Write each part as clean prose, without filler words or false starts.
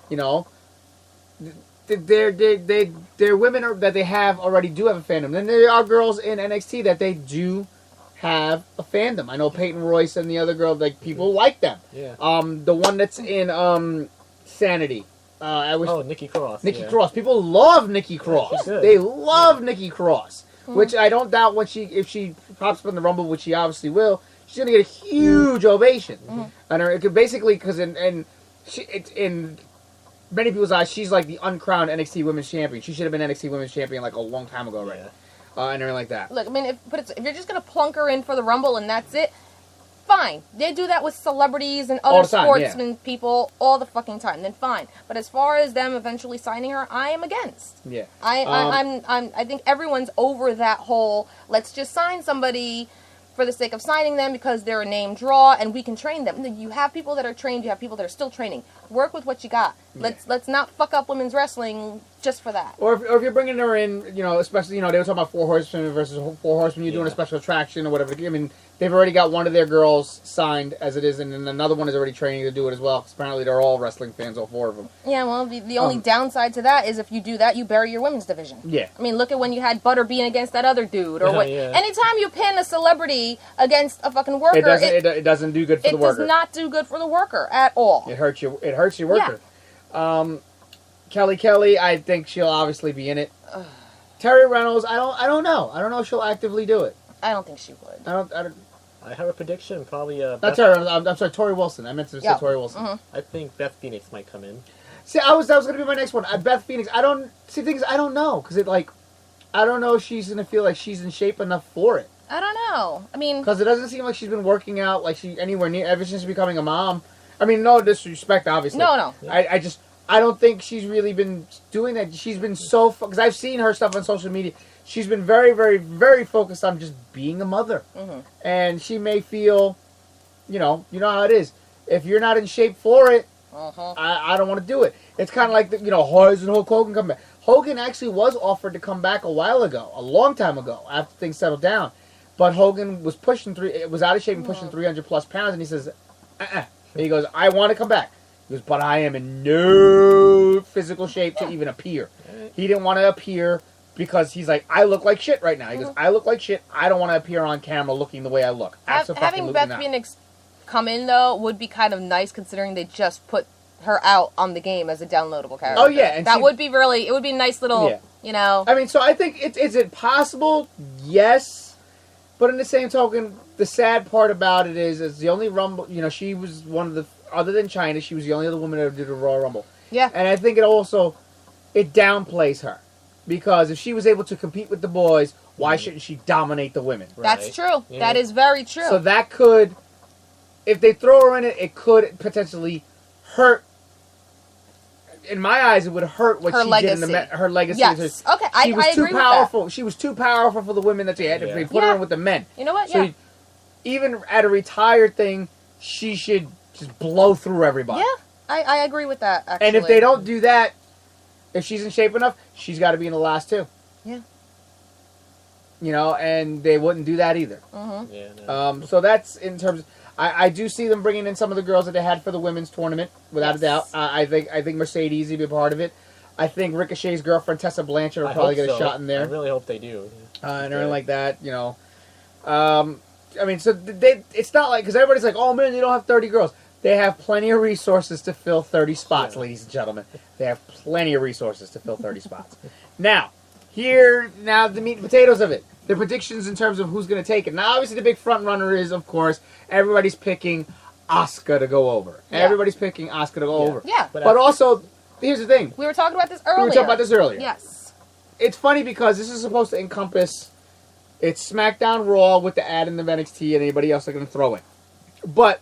You know, they're women that they have already do have a fandom. Then there are girls in NXT that they do have a fandom. I know Peyton Royce and the other girl, like people like them. Yeah. The one that's in Sanity. Nikki Cross. Nikki Cross. People love Nikki Cross. They love Nikki Cross. Which I don't doubt if she pops up in the Rumble, which she obviously will, she's gonna get a huge ovation. And it could basically because in many people's eyes, she's like the uncrowned NXT Women's Champion. She should have been NXT Women's Champion like a long time ago already. And everything like that. Look, I mean, if you're just gonna plunk her in for the Rumble and that's it, fine. They do that with celebrities and other sportsmen people all the fucking time. Then fine. But as far as them eventually signing her, I am against. Yeah. I think everyone's over that whole let's just sign somebody for the sake of signing them because they're a name draw and we can train them. You have people that are trained. You have people that are still training. Work with what you got. Let's not fuck up women's wrestling just for that. Or if you're bringing her in, especially, they were talking about 4 Horsemen versus 4 Horsemen. You're doing a special attraction or whatever. I mean, they've already got one of their girls signed as it is, and then another one is already training to do it as well. Because apparently they're all wrestling fans, all 4 of them. Yeah, well, the only downside to that is if you do that, you bury your women's division. Yeah. I mean, look at when you had Butterbean against that other dude. Or anytime you pin a celebrity against a fucking worker, it doesn't do good for the worker. It does not do good for the worker at all. It hurts your worker. Yeah. Kelly, I think she'll obviously be in it. Terry Reynolds, I don't know. I don't know if she'll actively do it. I don't think she would. I have a prediction, probably. Not Terry. I'm sorry, Tori Wilson. I meant to say Tori Wilson. Mm-hmm. I think Beth Phoenix might come in. See, that was going to be my next one. Beth Phoenix. I don't know because I don't know if she's going to feel like she's in shape enough for it. I don't know. I mean, because it doesn't seem like she's been working out like she anywhere near ever since becoming a mom. I mean, no disrespect, obviously. No. I don't think she's really been doing that. She's been so because I've seen her stuff on social media. She's been very, very, very focused on just being a mother, and she may feel, you know how it is. If you're not in shape for it, I don't want to do it. It's kind of like hasn't Hulk Hogan come back? Hogan actually was offered to come back a while ago, a long time ago, after things settled down, but Hogan was was out of shape and pushing 300 plus pounds, and he says, And he goes, I want to come back. He goes, but I am in no physical shape to even appear. He didn't want to appear because he's like, I look like shit right now. He goes, I look like shit. I don't want to appear on camera looking the way I look. Having Beth Phoenix come in, though, would be kind of nice considering they just put her out on the game as a downloadable character. Oh, yeah. And it would be a nice little, I mean, so I think, is it possible? Yes. But in the same token, the sad part about it is the only Rumble, she was one of the, other than China, she was the only other woman that did a Royal Rumble. Yeah. And I think it downplays her. Because if she was able to compete with the boys, why shouldn't she dominate the women? Right. That's true. Yeah. That is very true. So that could, if they throw her in it could potentially hurt. In my eyes, it would hurt what she did in her legacy. Yes. Okay, I agree with that. She was too powerful for the women that she had. If they put her in with the men. You know what? So even at a retired thing, she should just blow through everybody. Yeah, I agree with that, actually. And if they don't do that, if she's in shape enough, she's got to be in the last 2. Yeah. And they wouldn't do that either. Mm-hmm. Yeah. No. So that's in terms of, I do see them bringing in some of the girls that they had for the women's tournament, without a doubt. I think Mercedes will be a part of it. I think Ricochet's girlfriend, Tessa Blanchard, will probably get a shot in there. I really hope they do. And everything like that, I mean, so it's not like, because everybody's like, oh man, they don't have 30 girls. They have plenty of resources to fill 30 spots, ladies and gentlemen. They have plenty of resources to fill 30 spots. Now the meat and potatoes of it. The predictions in terms of who's going to take it. Now, obviously, the big front runner is, of course, everybody's picking Asuka to go over. Yeah. Everybody's picking Asuka to go over. Yeah. But also, here's the thing. We were talking about this earlier. Yes. It's funny because this is supposed to encompass, it's SmackDown Raw with the add in of NXT and anybody else they're going to throw in. But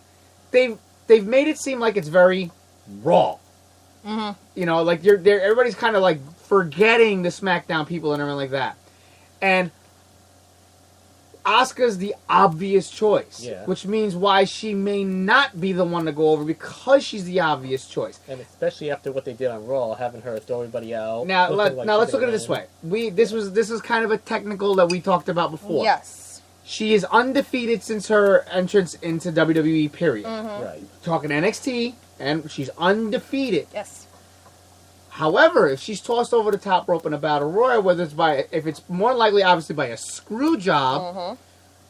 they've made it seem like it's very Raw. Mm-hmm. Like everybody's kind of like forgetting the SmackDown people and everything like that. And Asuka's the obvious choice, which means why she may not be the one to go over because she's the obvious choice. And especially after what they did on Raw, having her throw everybody out. Now let's look at it this way. This is kind of a technical that we talked about before. Yes. She is undefeated since her entrance into WWE, period. Mm-hmm. Right. Talking NXT, and she's undefeated. Yes. However, if she's tossed over the top rope in a battle royal, if it's more likely, obviously, by a screw job,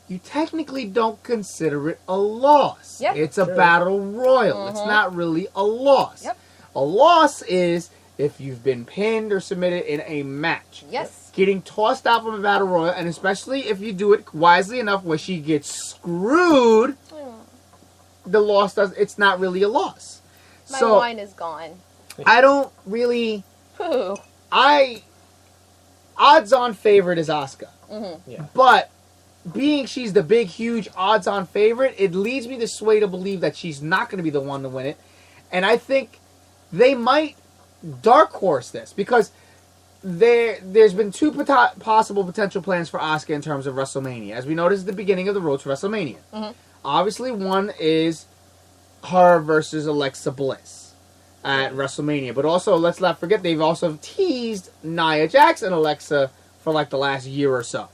you technically don't consider it a loss. Yep. It's a battle royal. It's not really a loss. Yep. A loss is if you've been pinned or submitted in a match. Yes. Getting tossed out from a battle royal, and especially if you do it wisely enough where she gets screwed, the loss it's not really a loss. My so, wine is gone. I don't really... Ooh. Odds-on favorite is Asuka. Yeah. But being she's the big, huge odds-on favorite, it leads me to sway to believe that she's not going to be the one to win it. And I think they might dark horse this because there's been two possible potential plans for Asuka in terms of WrestleMania. As we noticed at the beginning of the road to WrestleMania. Obviously, one is her versus Alexa Bliss at WrestleMania. But also, let's not forget, they've also teased Nia Jax and Alexa for like the last year or so.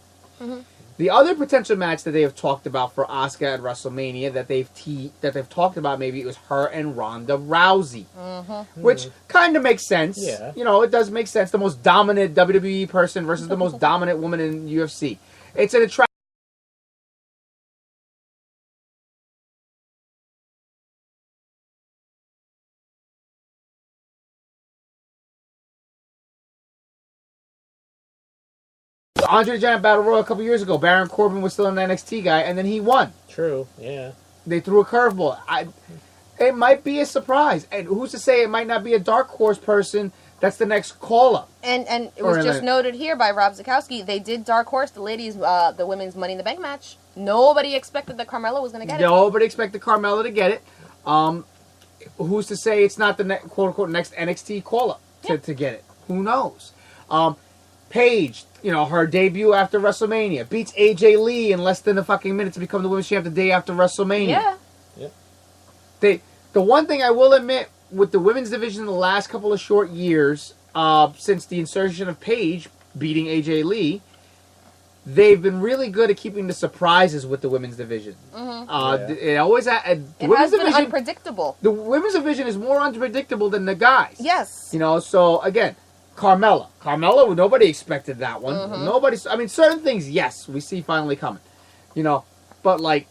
The other potential match that they have talked about for Asuka at WrestleMania that they've talked about, maybe it was her and Ronda Rousey, which kind of makes sense. Yeah. You know, it does make sense. The most dominant WWE person versus the most dominant woman in UFC. It's an attraction. Andre the Giant Battle Royal a couple years ago. Baron Corbin was still an NXT guy, and then he won. True, yeah. They threw a curveball. It might be a surprise. And who's to say it might not be a dark horse person that's the next call-up? And it was just noted here by Rob Zukowski, they did dark horse the ladies, the women's Money in the Bank match. Nobody expected that Carmella was going to get it. Nobody expected Carmella to get it. Who's to say it's not the quote-unquote next NXT call-up to get it? Who knows? Paige, you know, her debut after WrestleMania, beats AJ Lee in less than a fucking minute to become the women's champ the day after WrestleMania. Yeah. Yep. The one thing I will admit with the women's division in the last couple of short years, since the insertion of Paige beating AJ Lee, they've been really good at keeping the surprises with the women's division. It always it has been unpredictable. The women's division is more unpredictable than the guys. Yes. You know, so again, Carmella, nobody expected that one. I mean, certain things, yes, we see finally coming. You know, but like,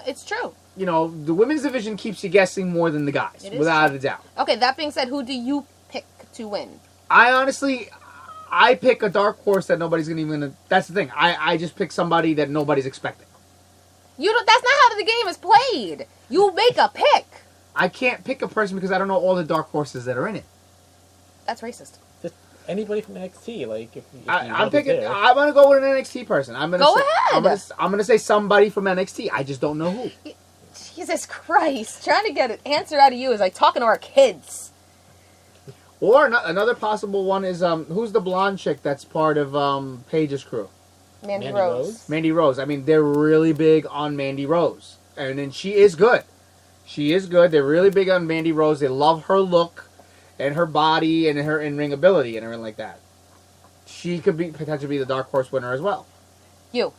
it's true. You know, the women's division keeps you guessing more than the guys, without a doubt. Okay, that being said, who do you pick to win? I pick a dark horse that nobody's gonna. That's the thing. I just pick somebody that nobody's expecting. That's not how the game is played. You make a pick. I can't pick a person because I don't know all the dark horses that are in it. That's racist. Just anybody from NXT, like if I'm gonna go with an NXT person. Go ahead. I'm gonna say somebody from NXT. I just don't know who. Jesus Christ! Trying to get an answer out of you is like talking to our kids. Or another possible one is who's the blonde chick that's part of Paige's crew? Mandy Rose. Mandy Rose. I mean, they're really big on Mandy Rose, and then she is good. She is good. They're really big on Mandy Rose. They love her look and her body and her in-ring ability and everything like that. She could potentially be the dark horse winner as well. You.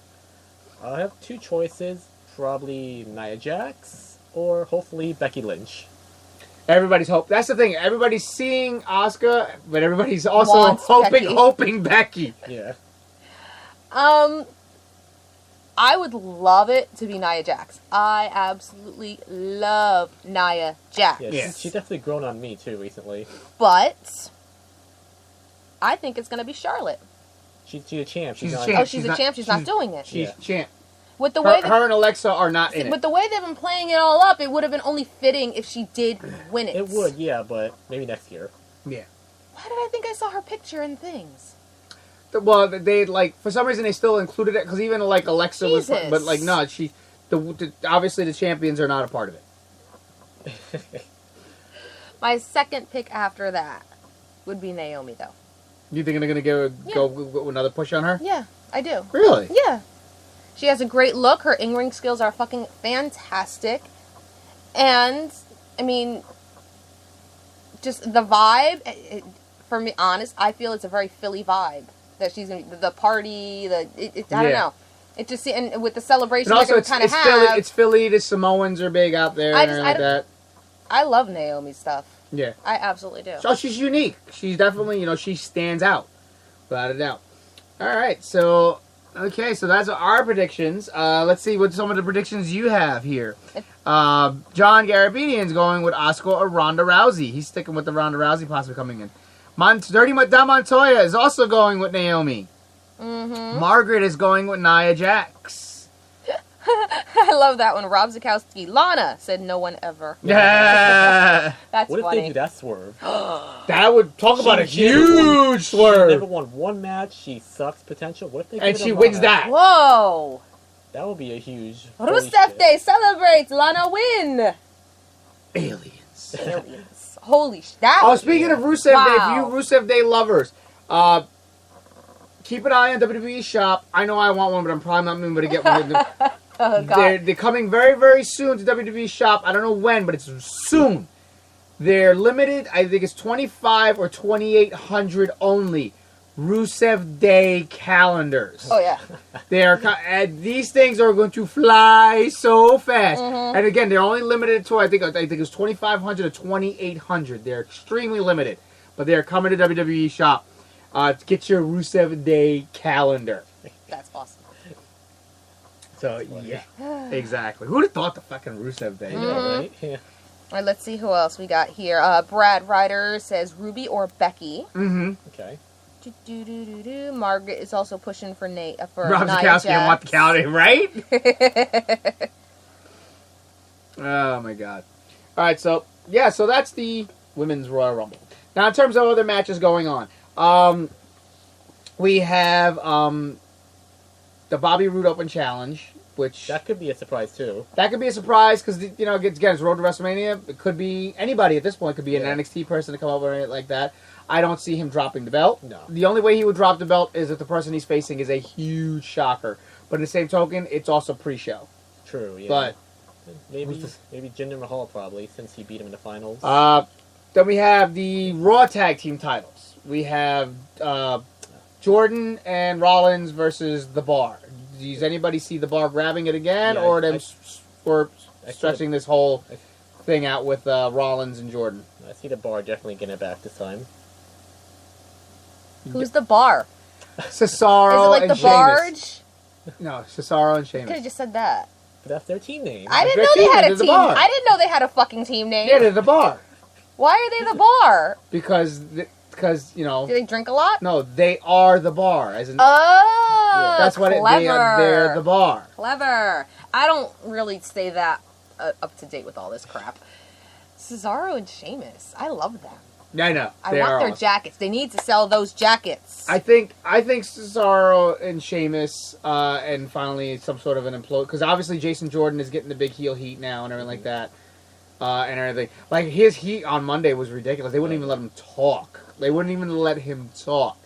I have two choices. Probably Nia Jax or hopefully Becky Lynch. Everybody's hope. That's the thing. Everybody's seeing Asuka, but everybody's also hoping Becky. Yeah. I would love it to be Nia Jax. I absolutely love Nia Jax. Yeah, she's definitely grown on me too recently. But I think it's going to be Charlotte. She's a champ. She's a champ. Oh, she's a champ. She's not doing it. She's a champ. With the way her and Alexa are not in it. With the way they've been playing it all up, it would have been only fitting if she did win it. It would, yeah, but maybe next year. Yeah. Why did I think I saw her picture in things? Well, they for some reason they still included it because even like Alexa was, but like no, obviously the champions are not a part of it. My second pick after that would be Naomi, though. You think they're gonna go another push on her? Yeah, I do. Really? Yeah. She has a great look. Her in-ring skills are fucking fantastic. And, I mean, just the vibe, for me, honest, I feel it's a very Philly vibe. That she's going to, the party, I don't know. It just, and with the celebration they're going to kind of have. It's Philly, the Samoans are big out there and like that. I love Naomi's stuff. Yeah. I absolutely do. So she's unique. She's definitely, she stands out. Without a doubt. All right, so, okay, so that's our predictions. Let's see what some of the predictions you have here. John Garabedian's going with Asuka or Ronda Rousey. He's sticking with the Ronda Rousey possibly coming in. Dirty Don Montoya is also going with Naomi. Mm-hmm. Margaret is going with Nia Jax. I love that one. Rob Zukowski. Lana said no one ever. Yeah. That's What if funny. they do that swerve? That would talk about a huge She swerve. never won one match. She sucks potential. What if they And give it she to wins Lana? that. Whoa. That would be a huge. holy Rusev shit. Day celebrates. Lana win. Aliens. Aliens. Holy sh! That Oh, was speaking of Rusev Day, Wow. for you Rusev Day lovers, keep an eye on WWE Shop. I know I want one, but I'm probably not able to get one. Oh, God. They're coming very, very soon to WWE Shop. I don't know when, but it's soon. They're limited. I think it's 25 or 2,800 only. Rusev Day calendars. Oh, yeah. These things are going to fly so fast. Mm-hmm. And again, they're only limited to I think it's 2,500 to 2,800. They're extremely limited, but they're coming to WWE Shop. Get your Rusev Day calendar. That's awesome. So yeah, exactly. Who'd have thought the fucking Rusev Day? Yeah, right? Yeah. All right, let's see who else we got here. Brad Ryder says Ruby or Becky. Mm-hmm. Okay. Margaret is also pushing for Nate for Rob Nia Zukowski and want the Jax. calendar, right? Oh my god. All right, so that's the Women's Royal Rumble. Now, in terms of other matches going on, we have the Bobby Roode Open Challenge, which That could be a surprise too. that could be a surprise because again, it's Road to WrestleMania. It could be anybody at this point. It could be an Yeah. NXT person to come over and like that. I don't see him dropping the belt. No. The only way he would drop the belt is if the person he's facing is a huge shocker. But in the same token, it's also pre-show. True. Yeah. But maybe Jinder Mahal probably since he beat him in the finals. then we have the Raw Tag Team titles. We have Jordan and Rollins versus The Bar. Does anybody see The Bar grabbing it again, Yeah, or them I stretching this whole thing out with Rollins and Jordan? I see the Bar definitely getting it back this time. Who's the bar? Cesaro Is it like and the Sheamus. Barge? No, Cesaro and Could have Sheamus. just said that. But that's their team name. I didn't Their know team they had name a is the team. Bar. I didn't know they had a fucking team name. Yeah, they're The Bar. Why are they the bar? Because Do they drink a lot? no, they are The Bar. As in, Oh, that's what clever. they're The Bar. Clever. I don't really stay that up to date with all this crap. Cesaro and Sheamus. I love them. I know. I They want are their awesome. jackets. They need to sell those jackets. I think Cesaro and Sheamus, and finally some sort of an implode, because obviously Jason Jordan is getting the big heel heat now and everything like that, and everything. Like his heat on Monday was ridiculous. They wouldn't even let him talk. They wouldn't even let him talk.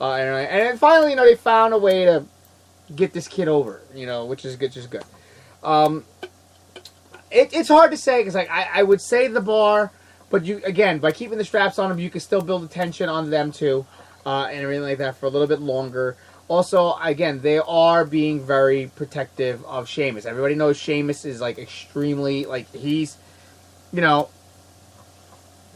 And then finally, they found a way to get this kid over, which is good. Just good. It's hard to say because I would say The Bar. But by keeping the straps on them, you can still build the tension on them too, and everything like that for a little bit longer. Also, again, they are being very protective of Sheamus. Everybody knows Sheamus is extremely he's,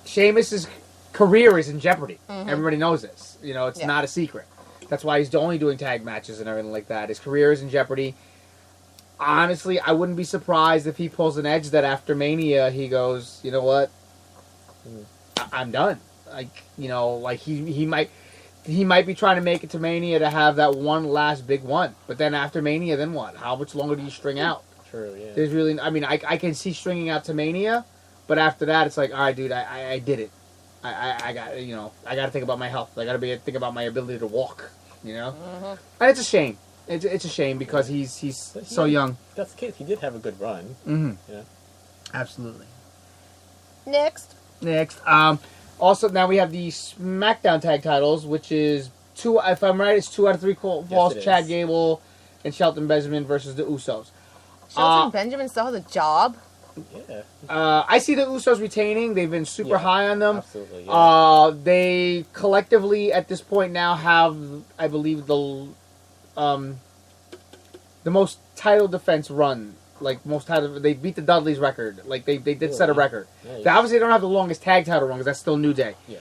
Sheamus's career is in jeopardy. Mm-hmm. Everybody knows this. It's not a secret. That's why he's only doing tag matches and everything like that. His career is in jeopardy. Honestly, I wouldn't be surprised if he pulls an edge that after Mania he goes, you know what? I'm done. He might be trying to make it to Mania to have that one last big one. But then after Mania, then what? How much longer do you string out? True, yeah. There's really, I can see stringing out to Mania, but after that, it's like, all right, dude, I did it. I got, I got to think about my health. I got to think about my ability to walk. Mm-hmm. And it's a shame. It's a shame because he's so young. That's the case. He did have a good run. Mm-hmm. Yeah. Absolutely. Next. Also, now we have the SmackDown tag titles, which is if I'm right, it's 2 out of 3 falls. it Chad is. Gable and Shelton Benjamin versus the Usos. Shelton Benjamin still has a job. Yeah. I see the Usos retaining. They've been super high on them. Absolutely. Yeah. They collectively at this point now have, I believe, the most title defense run like most title. They beat the Dudleys record. Like they did Yeah, set a yeah. record. Yeah, They obviously don't have the longest tag title run because that's still New Day. Yeah.